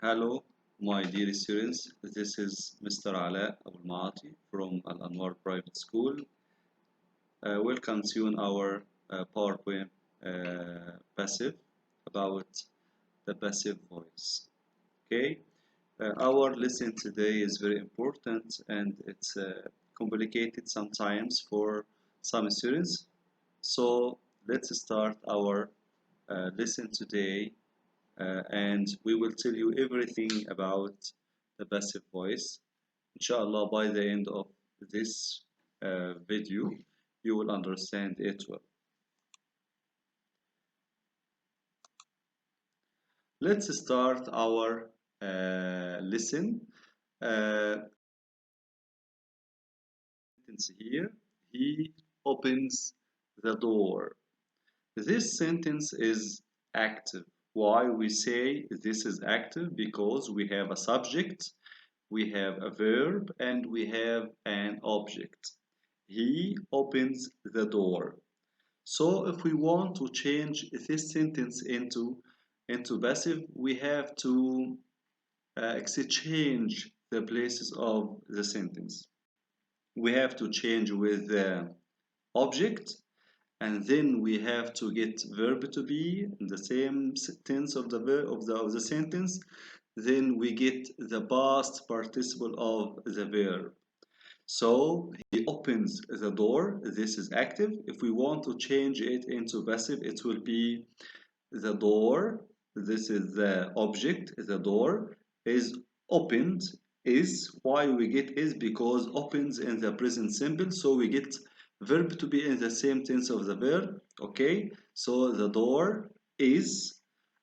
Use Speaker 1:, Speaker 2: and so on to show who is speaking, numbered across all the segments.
Speaker 1: Hello, my dear students. This is Mr. Ala Abul Maati from Al Anwar Private School. Welcome to our PowerPoint passive about the passive voice. Okay, our lesson today is very important and it's complicated sometimes for some students. So let's start our lesson today and we will tell you everything about the passive voice. Inshallah, by the end of this video, you will understand it well. Let's start our lesson. Sentence here. He opens the door. This sentence is active. Why we say this is active? Because we have a subject, we have a verb, and we have an object. He opens the door. So if we want to change this sentence into passive, we have to exchange the places of the sentence. We have to change with the object, and then we have to get verb to be in the same tense of the verb of the sentence. Then we get the past participle of the verb. So he opens the door. This is active. If we want to change it into passive, it will be the door. This is the object. The door is opened. Is why we get is because opens in the present simple. So we get verb to be in the same tense of the verb. Okay. So the door is,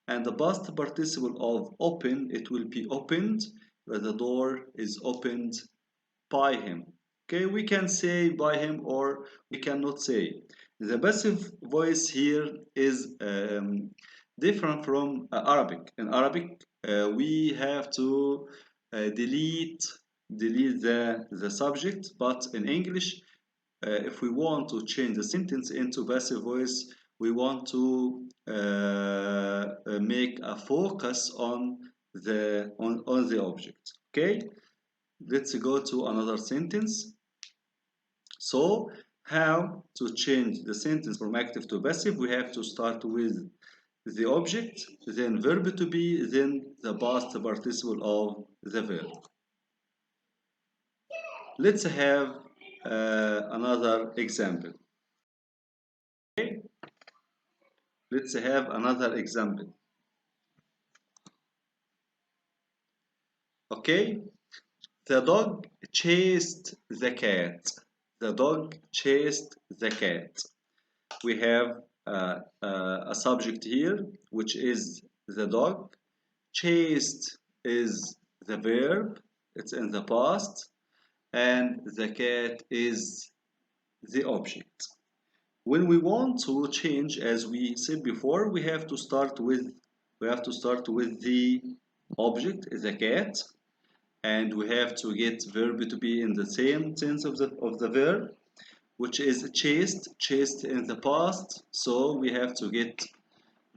Speaker 1: and the past participle of open, it will be opened. But the door is opened by him. Okay, we can say by him or we cannot say. The passive voice here is different from Arabic. In Arabic, we have to delete the subject, but in English, if we want to change the sentence into passive voice, we want to make a focus on the object. Okay. Let's go to another sentence. So, how to change the sentence from active to passive? We have to start with the object, then verb to be, then the past participle of the verb. Let's have another example. Okay? Let's have another example. Okay? The dog chased the cat. The dog chased the cat. We have a subject here, which is the dog. Chased is the verb, it's in the past, and the cat is the object. When we want to change, as we said before, we have to start with the object, the cat, and we have to get verb to be in the same tense of the verb, which is chased in the past. So we have to get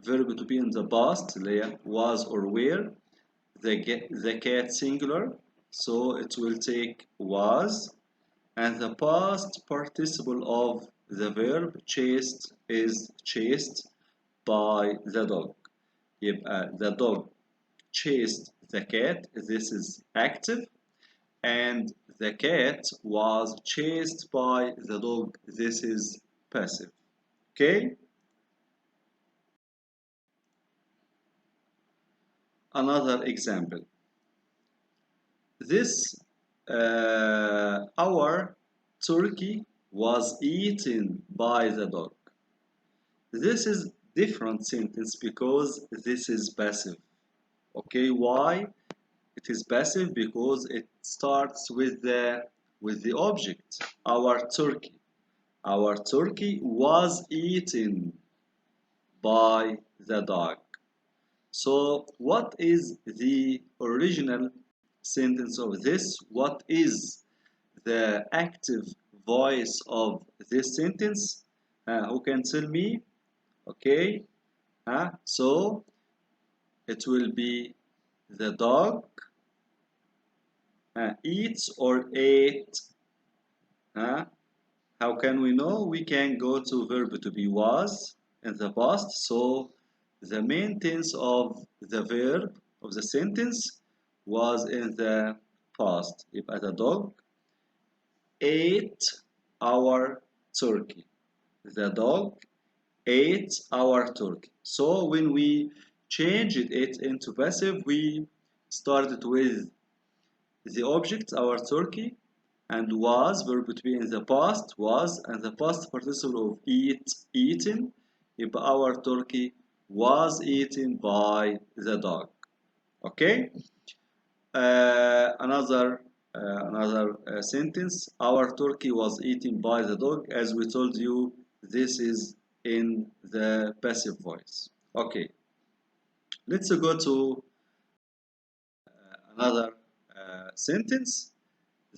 Speaker 1: verb to be in the past, was or were. The cat singular, so it will take was, and the past participle of the verb chased is chased by the dog. The dog chased the cat. This is active. And the cat was chased by the dog. This is passive. Okay? Another example. This our turkey was eaten by the dog. This is different sentence because this is passive. Okay, why? It is passive because it starts with the object. Our turkey. Our turkey was eaten by the dog. So, what is the original sentence of this? What is the active voice of this sentence? Who can tell me? Okay. So, it will be The dog eats or ate. How can we know? We can go to verb to be was in the past. So the main tense of the verb of the sentence was in the past. يبقى the dog ate our turkey. The dog ate our turkey. So when we changed it into passive, we started with the object, our turkey, and was, verb to be in the past, was, and the past participle of eat, eaten. If our turkey was eaten by the dog. Okay? Another sentence. Our turkey was eaten by the dog. As we told you, this is in the passive voice. Okay. Let's go to another sentence.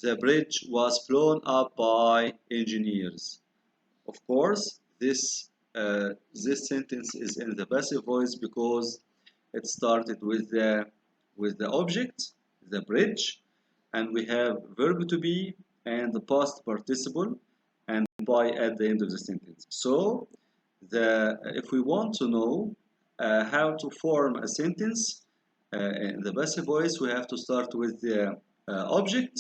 Speaker 1: The bridge was blown up by engineers. Of course, this sentence is in the passive voice because it started with the object, the bridge, and we have verb to be and the past participle and by at the end of the sentence. So, if we want to know how to form a sentence in the passive voice, we have to start with the object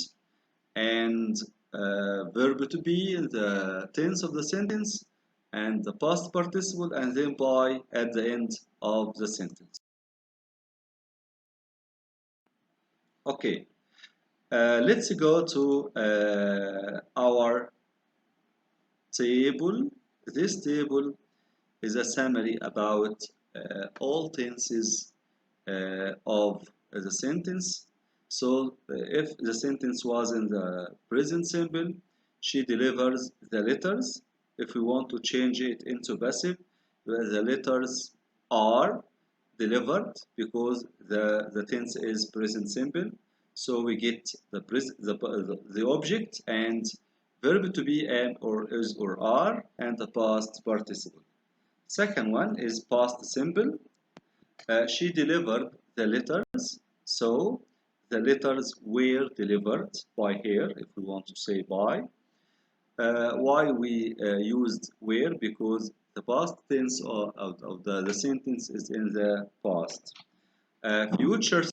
Speaker 1: and verb to be in the tense of the sentence and the past participle and then by at the end of the sentence. Okay, let's go to our table. This table is a summary about all tenses of the sentence. So if the sentence was in the present simple, she delivers the letters. If we want to change it into passive, the letters are delivered because the tense is present simple. So we get the object and verb to be am or is or are and the past participle. Second one is past simple. She delivered the letters, so the letters were delivered by her, if we want to say by. Why we used were? Because the past tense of the sentence is in the past. Future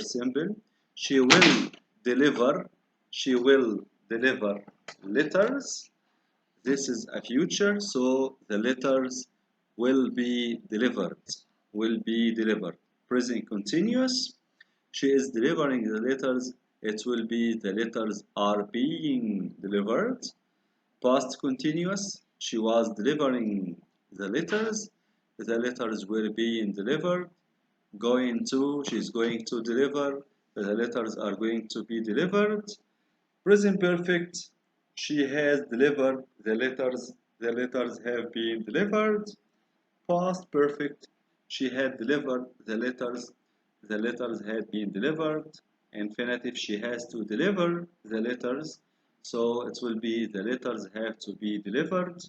Speaker 1: simple, she will deliver, she will deliver letters. This is a future, so the letters will be delivered. Will be delivered. Present continuous. She is delivering the letters. It will be the letters are being delivered. Past continuous. She was delivering the letters. The letters were being delivered. Going to. She's going to deliver. The letters are going to be delivered. Present perfect, she has delivered the letters have been delivered. Past perfect, she had delivered the letters had been delivered. Infinitive, she has to deliver the letters, so it will be the letters have to be delivered.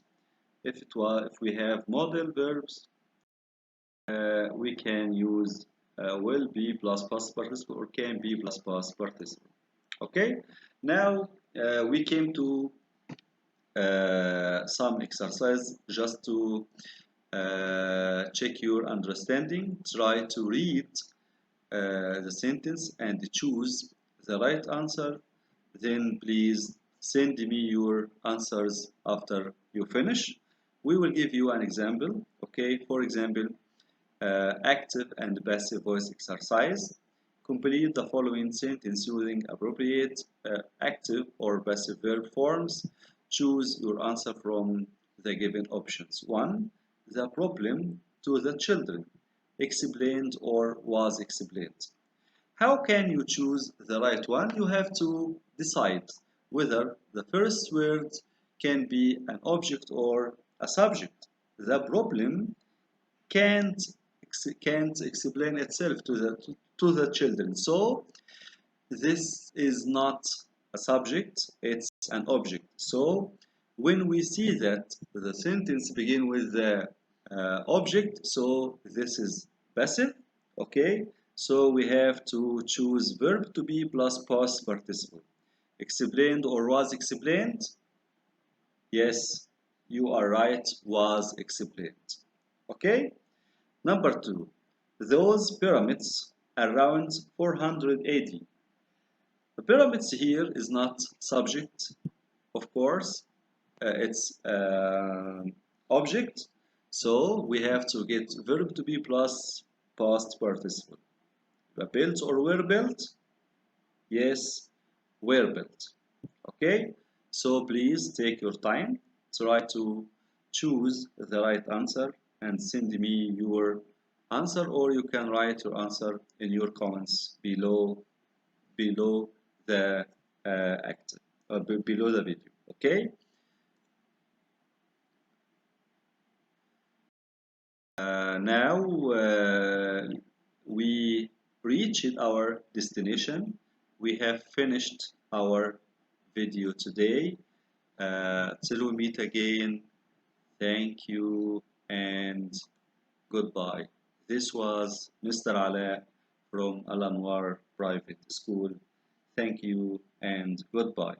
Speaker 1: If we have model verbs, we can use will be plus past participle or can be plus past participle. Okay, now we came to some exercise just to check your understanding. Try to read the sentence and choose the right answer. Then please send me your answers after you finish. We will give you an example. Okay, for example, active and passive voice exercise. Complete the following sentence using appropriate active or passive verb forms. Choose your answer from the given options. 1. The problem to the children. Explained or was explained. How can you choose the right one? You have to decide whether the first word can be an object or a subject. The problem can't explain itself to the children. So this is not a subject, it's an object. So when we see that the sentence begin with the object, so this is passive. Okay, So we have to choose verb to be plus past participle. Explained or was explained? Yes, you are right, was explained. Okay? Number 2. Those pyramids around 480. The pyramids here is not subject, of course, it's object. So we have to get verb to be plus past participle. Built or were built? Yes, were built. Okay, so please take your time, try to choose the right answer and send me your answer, or you can write your answer in your comments below the below the video. Okay. Now we reached our destination. We have finished our video today. Till we meet again, thank you and goodbye. This was Mr. Ala from Al Anwar Private School. Thank you and goodbye.